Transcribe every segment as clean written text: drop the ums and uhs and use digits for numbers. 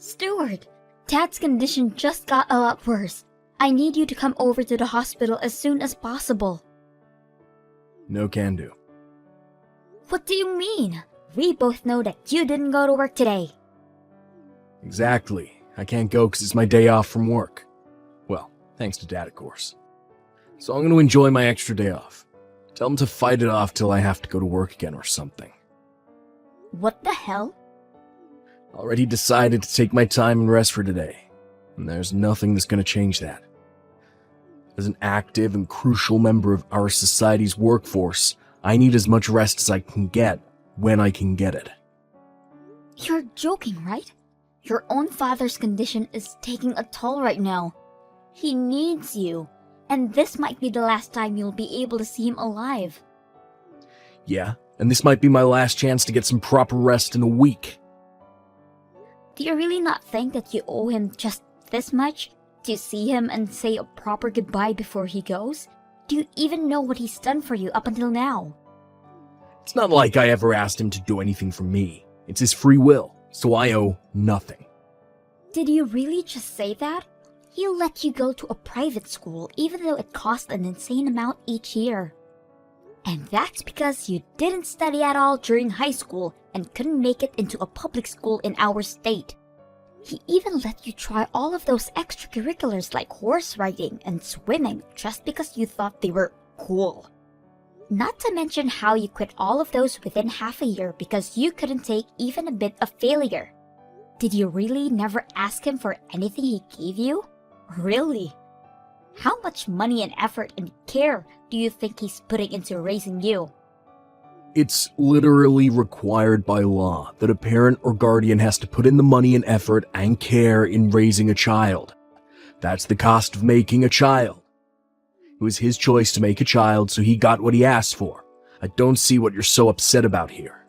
Stewart, Dad's condition just got a lot worse. I need you to come over to the hospital as soon as possible. No can do. What do you mean? We both know that you didn't go to work today. Exactly. I can't go because it's my day off from work. Well, thanks to Dad, of course. So I'm going to enjoy my extra day off. Tell him to fight it off till I have to go to work again or something. What the hell? Already decided to take my time and rest for today, and there's nothing that's going to change that. As an active and crucial member of our society's workforce, I need as much rest as I can get when I can get it. You're joking, right? Your own father's condition is taking a toll right now. He needs you, and this might be the last time you'll be able to see him alive. Yeah, and this might be my last chance to get some proper rest in a week. Do you really not think that you owe him just this much? To see him and say a proper goodbye before he goes? Do you even know what he's done for you up until now? It's not like I ever asked him to do anything for me. It's his free will, so I owe nothing. Did you really just say that? He'll let you go to a private school even though it costs an insane amount each year. And that's because you didn't study at all during high school and couldn't make it into a public school in our state. He even let you try all of those extracurriculars like horse riding and swimming just because you thought they were cool. Not to mention how you quit all of those within half a year because you couldn't take even a bit of failure. Did you really never ask him for anything he gave you? Really? How much money and effort and care do you think he's putting into raising you? It's literally required by law that a parent or guardian has to put in the money and effort and care in raising a child. That's the cost of making a child. It was his choice to make a child, so he got what he asked for. I don't see what you're so upset about here.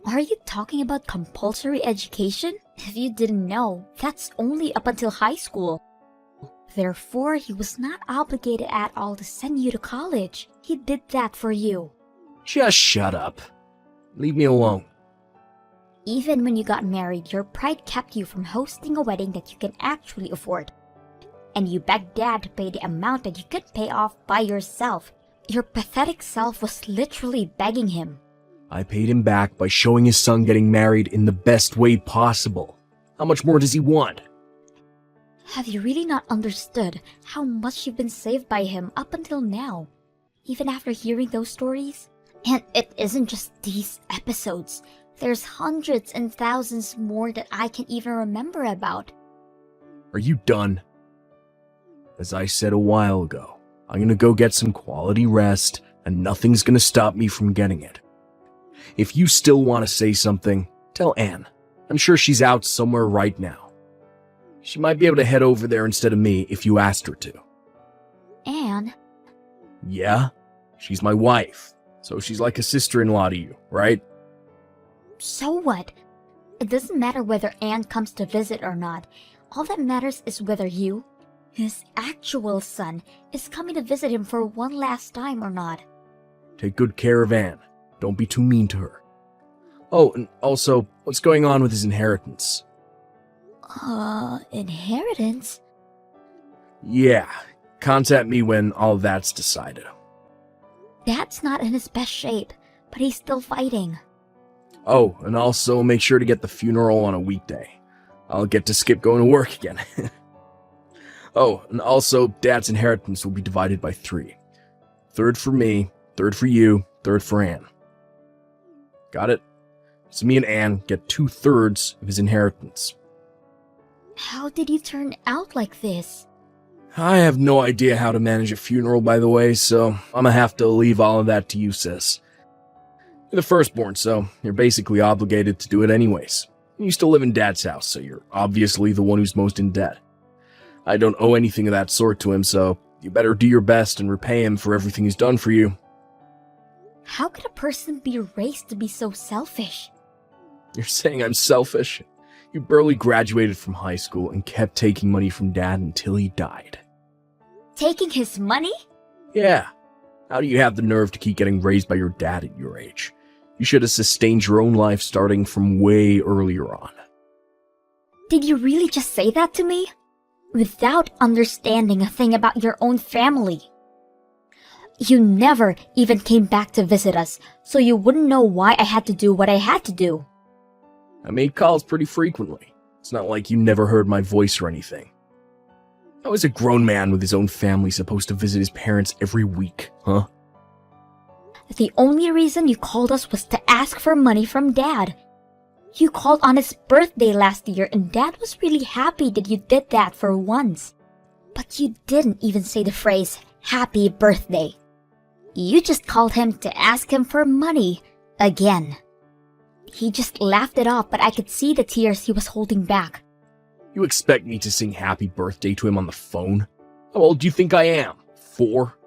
Are you talking about compulsory education? If you didn't know, that's only up until high school. Therefore, he was not obligated at all to send you to college. He did that for you. Just shut up. Leave me alone. Even when you got married, your pride kept you from hosting a wedding that you can actually afford. And you begged Dad to pay the amount that you could pay off by yourself. Your pathetic self was literally begging him. I paid him back by showing his son getting married in the best way possible. How much more does he want? Have you really not understood how much you've been saved by him up until now? Even after hearing those stories? And it isn't just these episodes. There's hundreds and thousands more that I can't even remember about. Are you done? As I said a while ago, I'm gonna go get some quality rest, and nothing's gonna stop me from getting it. If you still want to say something, tell Anne. I'm sure she's out somewhere right now. She might be able to head over there instead of me if you asked her to. Anne? Yeah? She's my wife, so she's like a sister-in-law to you, right? So what? It doesn't matter whether Anne comes to visit or not. All that matters is whether you, his actual son, is coming to visit him for one last time or not. Take good care of Anne. Don't be too mean to her. Oh, and also, what's going on with his inheritance? Inheritance? Yeah, contact me when all that's decided. Dad's not in his best shape, but he's still fighting. Oh, and also make sure to get the funeral on a weekday. I'll get to skip going to work again. Oh, and also, Dad's inheritance will be divided by 3. Third for me, third for you, third for Anne. Got it? So me and Anne get 2/3 of his inheritance. How did you turn out like this? I have no idea how to manage a funeral, by the way, so I'm gonna have to leave all of that to you, sis. You're the firstborn, so you're basically obligated to do it anyways. You still live in Dad's house, so you're obviously the one who's most in debt. I don't owe anything of that sort to him, so you better do your best and repay him for everything he's done for you. How could a person be raised to be so selfish? You're saying I'm selfish? You barely graduated from high school and kept taking money from Dad until he died. Taking his money? Yeah. How do you have the nerve to keep getting raised by your dad at your age? You should have sustained your own life starting from way earlier on. Did you really just say that to me? Without understanding a thing about your own family. You never even came back to visit us, so you wouldn't know why I had to do what I had to do. I made calls pretty frequently. It's not like you never heard my voice or anything. How is a grown man with his own family supposed to visit his parents every week, huh? The only reason you called us was to ask for money from Dad. You called on his birthday last year and Dad was really happy that you did that for once. But you didn't even say the phrase, "Happy birthday." You just called him to ask him for money. Again. He just laughed it off, but I could see the tears he was holding back. You expect me to sing happy birthday to him on the phone? How old do you think I am? 4?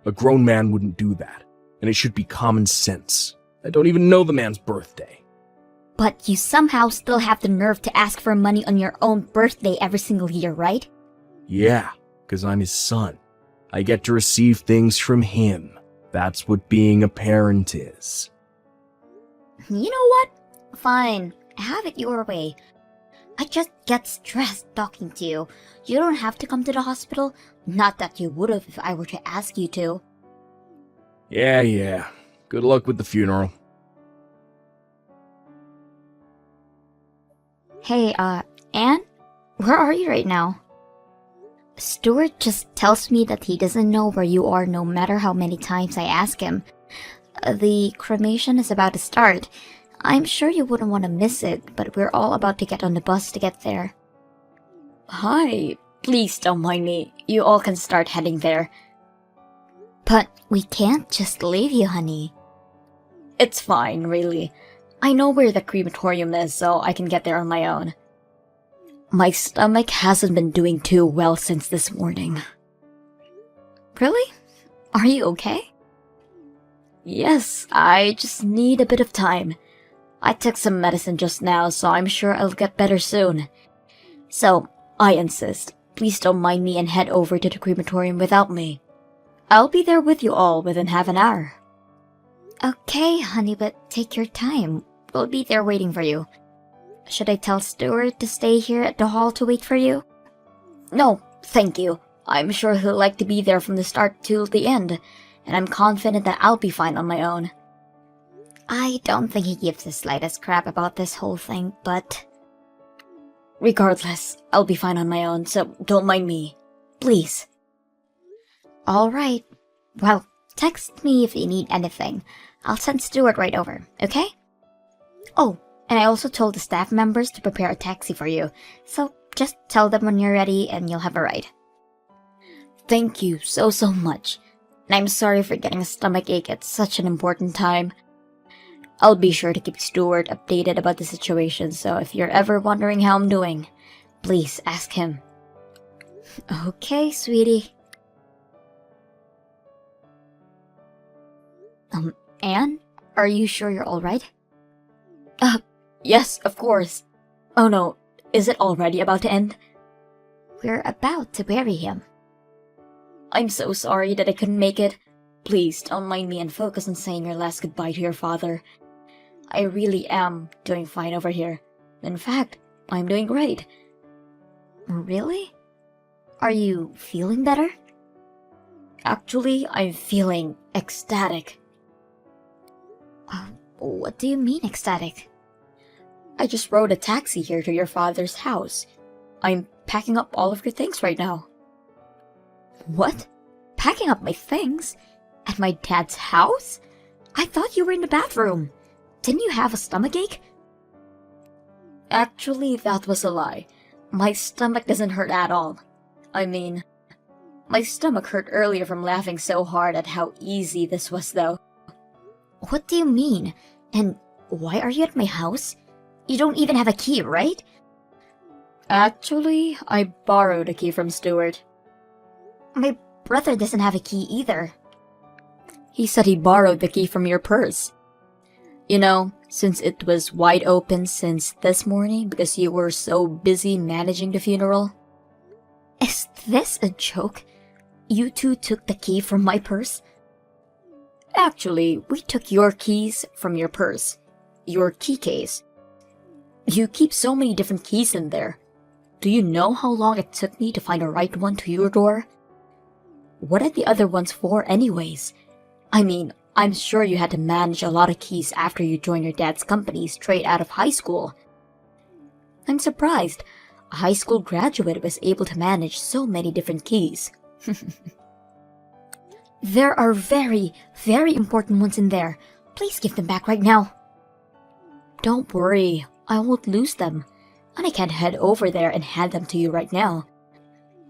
A grown man wouldn't do that, and it should be common sense. I don't even know the man's birthday. But you somehow still have the nerve to ask for money on your own birthday every single year, right? Yeah, because I'm his son. I get to receive things from him. That's what being a parent is. You know what? Fine, have it your way. I just get stressed talking to you. You don't have to come to the hospital. Not that you would have if I were to ask you to. Yeah. Good luck with the funeral. Hey, Anne? Where are you right now? Stuart just tells me that he doesn't know where you are no matter how many times I ask him. The cremation is about to start. I'm sure you wouldn't want to miss it, but we're all about to get on the bus to get there. Hi, please don't mind me. You all can start heading there. But we can't just leave you, honey. It's fine, really. I know where the crematorium is, so I can get there on my own. My stomach hasn't been doing too well since this morning. Really? Are you okay? Yes, I just need a bit of time. I took some medicine just now, so I'm sure I'll get better soon. So, I insist, please don't mind me and head over to the crematorium without me. I'll be there with you all within half an hour. Okay, honey, but take your time. We'll be there waiting for you. Should I tell Stuart to stay here at the hall to wait for you? No, thank you. I'm sure he'll like to be there from the start till the end, and I'm confident that I'll be fine on my own. I don't think he gives the slightest crap about this whole thing, but... Regardless, I'll be fine on my own, so don't mind me. Please. Alright. Well, text me if you need anything. I'll send Stuart right over, okay? Oh, and I also told the staff members to prepare a taxi for you, so just tell them when you're ready and you'll have a ride. Thank you so much. And I'm sorry for getting a stomachache at such an important time. I'll be sure to keep Stuart updated about the situation, so if you're ever wondering how I'm doing, please ask him. Okay, sweetie. Anne? Are you sure you're alright? Yes, of course. Oh no, is it already about to end? We're about to bury him. I'm so sorry that I couldn't make it. Please don't mind me and focus on saying your last goodbye to your father. I really am doing fine over here. In fact, I'm doing great. Really? Are you feeling better? Actually, I'm feeling ecstatic. What do you mean ecstatic? I just rode a taxi here to your father's house. I'm packing up all of your things right now. What? Packing up my things? At my dad's house? I thought you were in the bathroom. Didn't you have a stomachache? Actually, that was a lie. My stomach doesn't hurt at all. I mean, my stomach hurt earlier from laughing so hard at how easy this was, though. What do you mean? And why are you at my house? You don't even have a key, right? Actually, I borrowed a key from Stuart. My brother doesn't have a key either. He said he borrowed the key from your purse. You know, since it was wide open since this morning because you were so busy managing the funeral. Is this a joke? You two took the key from my purse? Actually, we took your keys from your purse. Your key case. You keep so many different keys in there. Do you know how long it took me to find the right one to your door? What are the other ones for anyways? I mean, I'm sure you had to manage a lot of keys after you joined your dad's company straight out of high school. I'm surprised a high school graduate was able to manage so many different keys. There are very, very important ones in there. Please give them back right now. Don't worry, I won't lose them. And I can't head over there and hand them to you right now.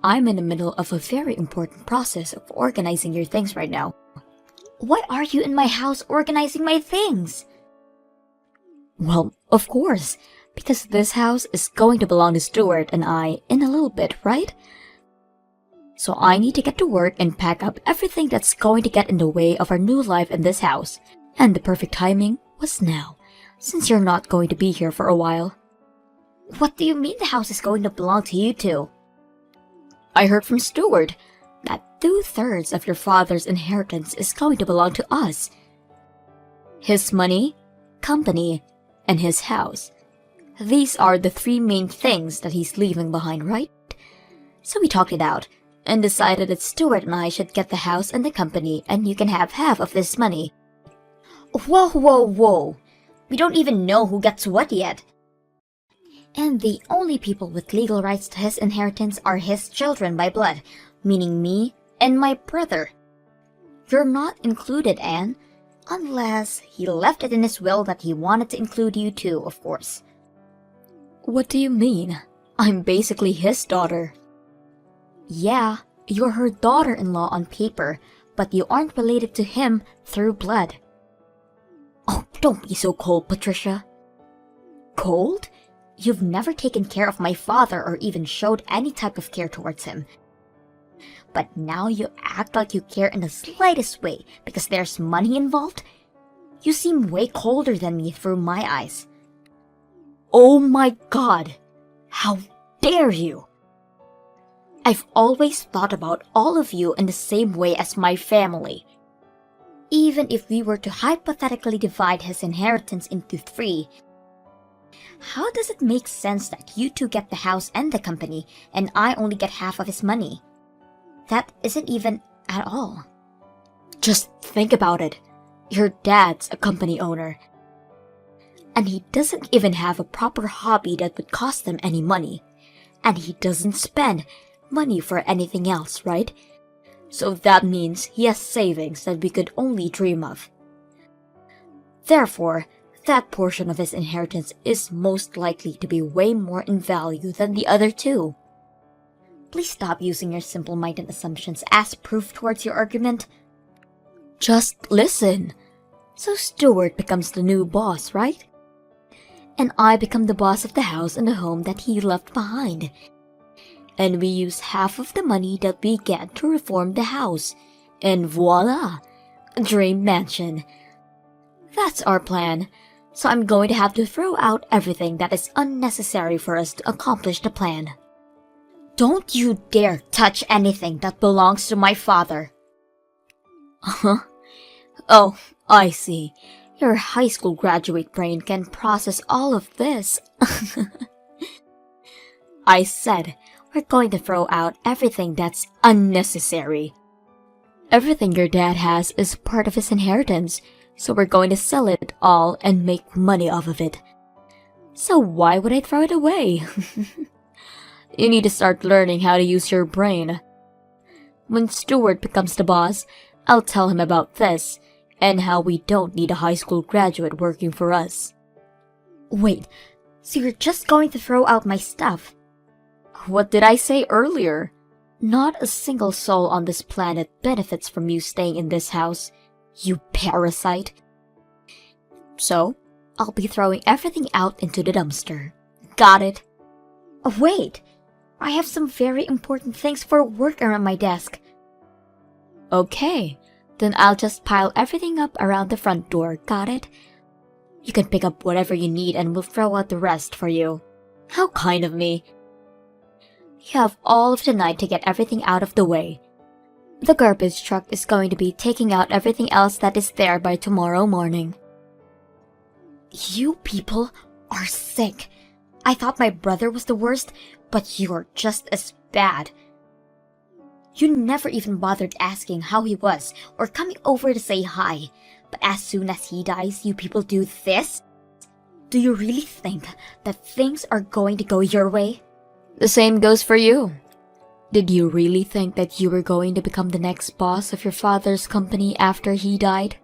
I'm in the middle of a very important process of organizing your things right now. Why are you in my house organizing my things? Well, of course, because this house is going to belong to Stuart and I in a little bit, right? So I need to get to work and pack up everything that's going to get in the way of our new life in this house. And the perfect timing was now, since you're not going to be here for a while. What do you mean the house is going to belong to you two? I heard from Stuart that 2/3 of your father's inheritance is going to belong to us. His money, company, and his house. These are the 3 main things that he's leaving behind, right? So we talked it out and decided that Stuart and I should get the house and the company, and you can have half of this money. Whoa, whoa, whoa. We don't even know who gets what yet. And the only people with legal rights to his inheritance are his children by blood, meaning me and my brother. You're not included, Anne, unless he left it in his will that he wanted to include you too, of course. What do you mean? I'm basically his daughter. Yeah, you're her daughter-in-law on paper, but you aren't related to him through blood. Oh, don't be so cold, Patricia. Cold? You've never taken care of my father or even showed any type of care towards him. But now you act like you care in the slightest way because there's money involved? You seem way colder than me through my eyes. Oh my God! How dare you! I've always thought about all of you in the same way as my family. Even if we were to hypothetically divide his inheritance into 3, how does it make sense that you two get the house and the company, and I only get half of his money? That isn't even at all. Just think about it. Your dad's a company owner, and he doesn't even have a proper hobby that would cost them any money. And he doesn't spend money for anything else, right? So that means he has savings that we could only dream of. Therefore, that portion of his inheritance is most likely to be way more in value than the other 2. Please stop using your simple-minded assumptions as proof towards your argument. Just listen. So Stuart becomes the new boss, right? And I become the boss of the house and the home that he left behind. And we use half of the money that we get to reform the house. And voila! A dream mansion. That's our plan. So I'm going to have to throw out everything that is unnecessary for us to accomplish the plan. Don't you dare touch anything that belongs to my father. Huh? Oh, I see. Your high school graduate brain can process all of this. I said, we're going to throw out everything that's unnecessary. Everything your dad has is part of his inheritance, so we're going to sell it all and make money off of it. So why would I throw it away? You need to start learning how to use your brain. When Stuart becomes the boss, I'll tell him about this, and how we don't need a high school graduate working for us. Wait, so you're just going to throw out my stuff? What did I say earlier? Not a single soul on this planet benefits from you staying in this house, you parasite. So, I'll be throwing everything out into the dumpster. Got it? Wait, I have some very important things for work around my desk. Okay, then I'll just pile everything up around the front door, got it? You can pick up whatever you need and we'll throw out the rest for you. How kind of me. You have all of the night to get everything out of the way. The garbage truck is going to be taking out everything else that is there by tomorrow morning. You people are sick. I thought my brother was the worst, but you're just as bad. You never even bothered asking how he was or coming over to say hi. But as soon as he dies, you people do this? Do you really think that things are going to go your way? The same goes for you. Did you really think that you were going to become the next boss of your father's company after he died?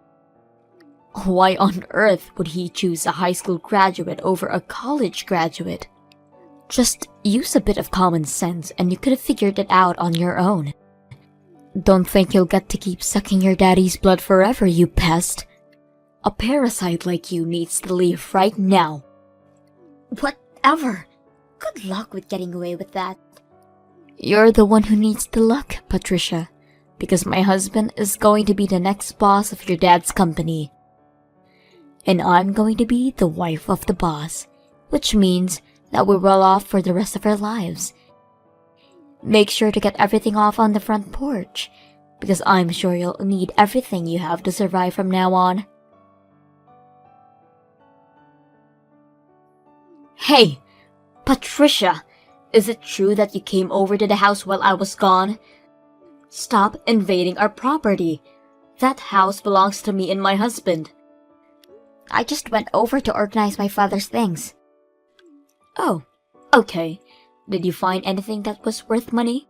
Why on earth would he choose a high school graduate over a college graduate? Just use a bit of common sense and you could have figured it out on your own. Don't think you'll get to keep sucking your daddy's blood forever, you pest. A parasite like you needs to leave right now. Whatever. Good luck with getting away with that. You're the one who needs the luck, Patricia, because my husband is going to be the next boss of your dad's company. And I'm going to be the wife of the boss, which means that we're well off for the rest of our lives. Make sure to get everything off on the front porch, because I'm sure you'll need everything you have to survive from now on. Hey, Patricia, is it true that you came over to the house while I was gone? Stop invading our property. That house belongs to me and my husband. I just went over to organize my father's things. Oh, okay. Did you find anything that was worth money?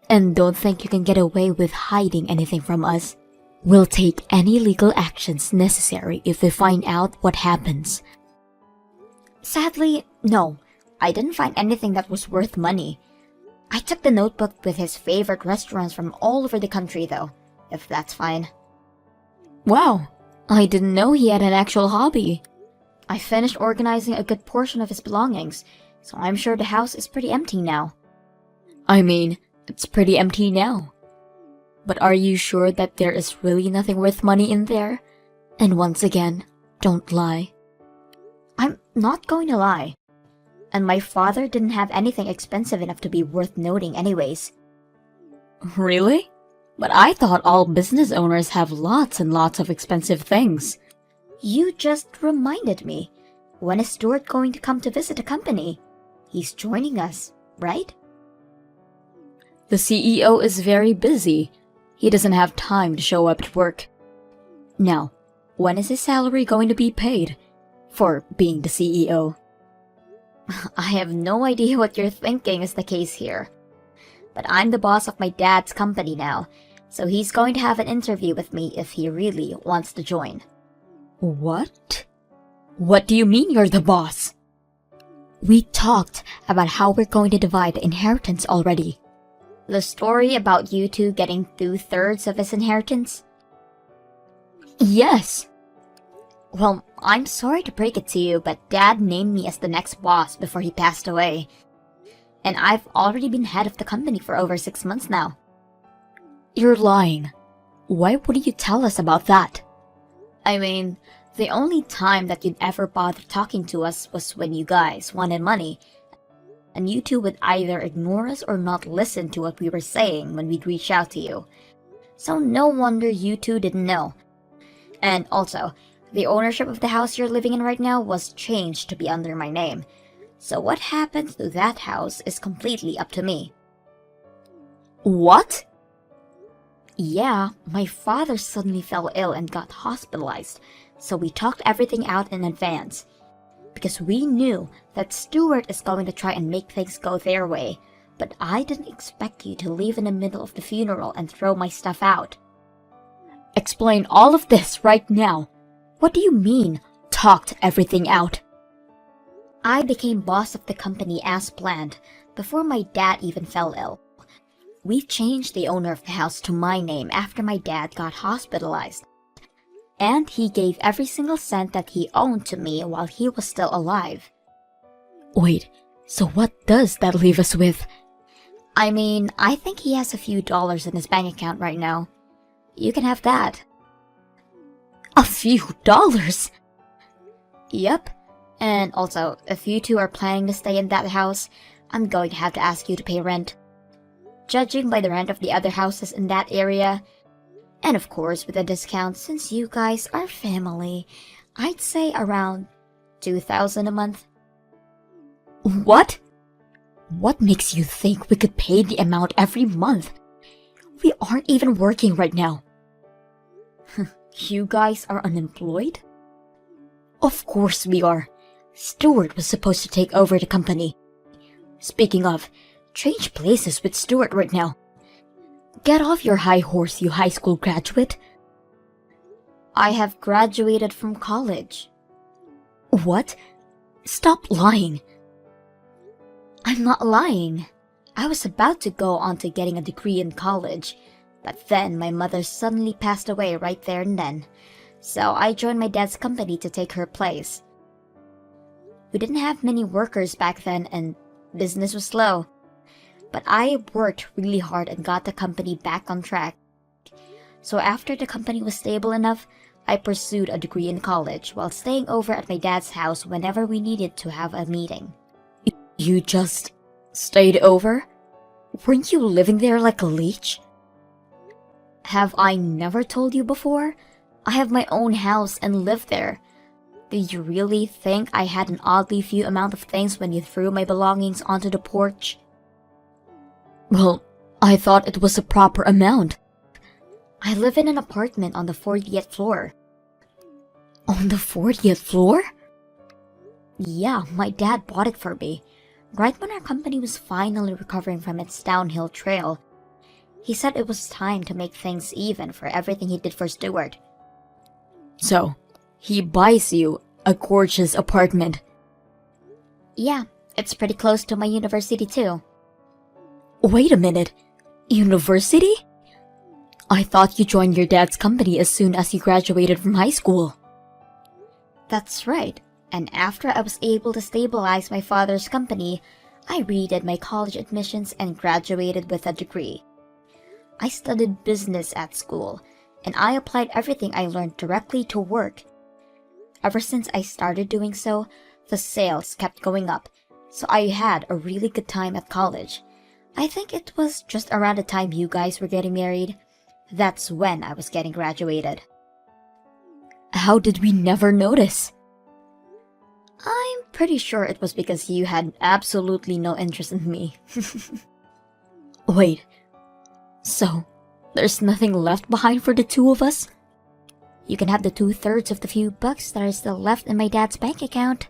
And don't think you can get away with hiding anything from us. We'll take any legal actions necessary if we find out what happens. Sadly, no. I didn't find anything that was worth money. I took the notebook with his favorite restaurants from all over the country though, if that's fine. Wow, I didn't know he had an actual hobby. I finished organizing a good portion of his belongings, so I'm sure the house is pretty empty now. I mean, it's pretty empty now. But are you sure that there is really nothing worth money in there? And once again, don't lie. I'm not going to lie. And my father didn't have anything expensive enough to be worth noting anyways. Really? But I thought all business owners have lots and lots of expensive things. You just reminded me. When is Stuart going to come to visit the company? He's joining us, right? The CEO is very busy. He doesn't have time to show up at work. Now, when is his salary going to be paid? For being the CEO? I have no idea what you're thinking is the case here. But I'm the boss of my dad's company now, so he's going to have an interview with me if he really wants to join. What? What do you mean you're the boss? We talked about how we're going to divide the inheritance already. The story about you two getting 2/3 of his inheritance? Yes. Well, I'm sorry to break it to you, but Dad named me as the next boss before he passed away. And I've already been head of the company for over 6 months now. You're lying. Why wouldn't you tell us about that? I mean, the only time that you'd ever bother talking to us was when you guys wanted money. And you two would either ignore us or not listen to what we were saying when we'd reach out to you. So no wonder you two didn't know. And also, the ownership of the house you're living in right now was changed to be under my name. So what happens to that house is completely up to me. What? Yeah, my father suddenly fell ill and got hospitalized, so we talked everything out in advance. Because we knew that Stuart is going to try and make things go their way, but I didn't expect you to leave in the middle of the funeral and throw my stuff out. Explain all of this right now. What do you mean, talked everything out? I became boss of the company as planned, before my dad even fell ill. We changed the owner of the house to my name after my dad got hospitalized. And he gave every single cent that he owned to me while he was still alive. Wait, so what does that leave us with? I mean, I think he has a few dollars in his bank account right now. You can have that. A few dollars? Yep. And also, if you two are planning to stay in that house, I'm going to have to ask you to pay rent. Judging by the rent of the other houses in that area, and of course with a discount since you guys are family, I'd say around $2,000 a month. What? What makes you think we could pay the amount every month? We aren't even working right now. You guys are unemployed? Of course we are. Stuart was supposed to take over the company. Speaking of, change places with Stuart right now. Get off your high horse, you high school graduate. I have graduated from college. What? Stop lying. I'm not lying. I was about to go on to getting a degree in college, but then my mother suddenly passed away right there and then, so I joined my dad's company to take her place. We didn't have many workers back then and business was slow, but I worked really hard and got the company back on track. So after the company was stable enough, I pursued a degree in college while staying over at my dad's house whenever we needed to have a meeting. You just stayed over? Weren't you living there like a leech? Have I never told you before? I have my own house and live there. Did you really think I had an oddly few amount of things when you threw my belongings onto the porch? Well, I thought it was a proper amount. I live in an apartment on the 40th floor. On the 40th floor? Yeah, my dad bought it for me. Right when our company was finally recovering from its downhill trail, he said it was time to make things even for everything he did for Stuart. So, he buys you a gorgeous apartment. Yeah, it's pretty close to my university too. Wait a minute. University? I thought you joined your dad's company as soon as you graduated from high school. That's right. And after I was able to stabilize my father's company, I redid my college admissions and graduated with a degree. I studied business at school, and I applied everything I learned directly to work. Ever since I started doing so, the sales kept going up, so I had a really good time at college. I think it was just around the time you guys were getting married. That's when I was getting graduated. How did we never notice? I'm pretty sure it was because you had absolutely no interest in me. Wait, so there's nothing left behind for the two of us? You can have the 2/3 of the few bucks that are still left in my dad's bank account.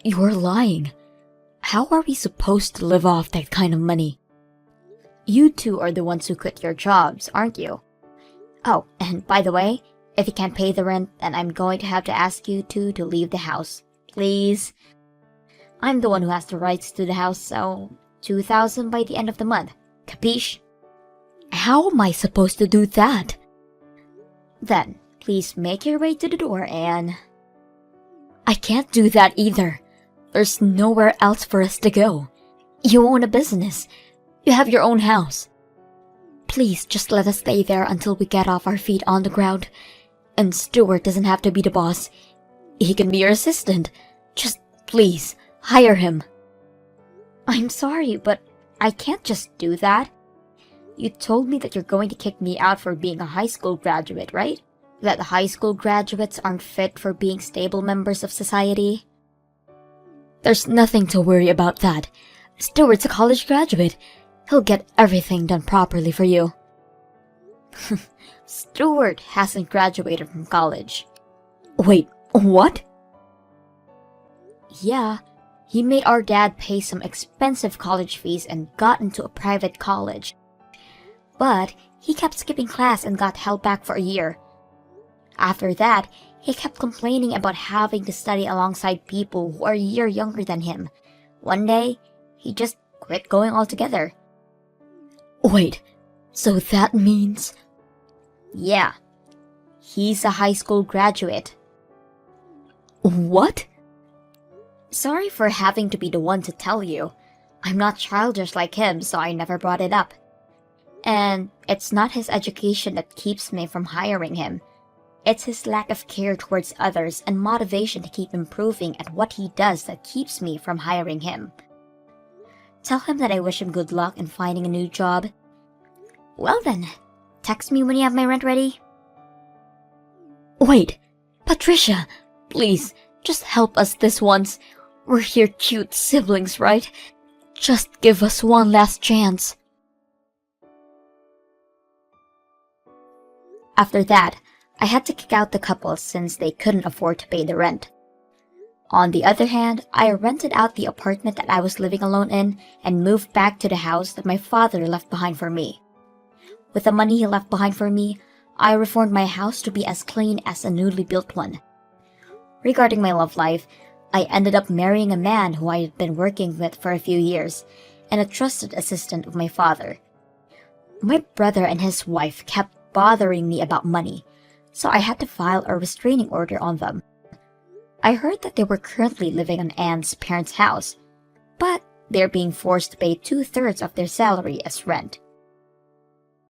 You're lying. How are we supposed to live off that kind of money? You two are the ones who quit your jobs, aren't you? Oh, and by the way, if you can't pay the rent, then I'm going to have to ask you two to leave the house. Please. I'm the one who has the rights to the house, so $2,000 by the end of the month. Capiche? How am I supposed to do that? Then, please make your way to the door and... I can't do that either. There's nowhere else for us to go. You own a business. You have your own house. Please just let us stay there until we get off our feet on the ground. And Stuart doesn't have to be the boss. He can be your assistant. Just please, hire him. I'm sorry, but I can't just do that. You told me that you're going to kick me out for being a high school graduate, right? That high school graduates aren't fit for being stable members of society. There's nothing to worry about that. Stuart's a college graduate. He'll get everything done properly for you. Stuart hasn't graduated from college. Wait, what? Yeah, he made our dad pay some expensive college fees and got into a private college. But he kept skipping class and got held back for a year. After that, he kept complaining about having to study alongside people who are a year younger than him. One day, he just quit going altogether. Wait, so that means... Yeah, he's a high school graduate. What? Sorry for having to be the one to tell you. I'm not childish like him, so I never brought it up. And it's not his education that keeps me from hiring him. It's his lack of care towards others and motivation to keep improving at what he does that keeps me from hiring him. Tell him that I wish him good luck in finding a new job. Well then, text me when you have my rent ready. Wait, Patricia, please, just help us this once. We're your cute siblings, right? Just give us one last chance. After that, I had to kick out the couple since they couldn't afford to pay the rent. On the other hand, I rented out the apartment that I was living alone in and moved back to the house that my father left behind for me. With the money he left behind for me, I reformed my house to be as clean as a newly built one. Regarding my love life, I ended up marrying a man who I had been working with for a few years and a trusted assistant of my father. My brother and his wife kept bothering me about money, so I had to file a restraining order on them. I heard that they were currently living in Anne's parents' house, but they're being forced to pay 2/3 of their salary as rent.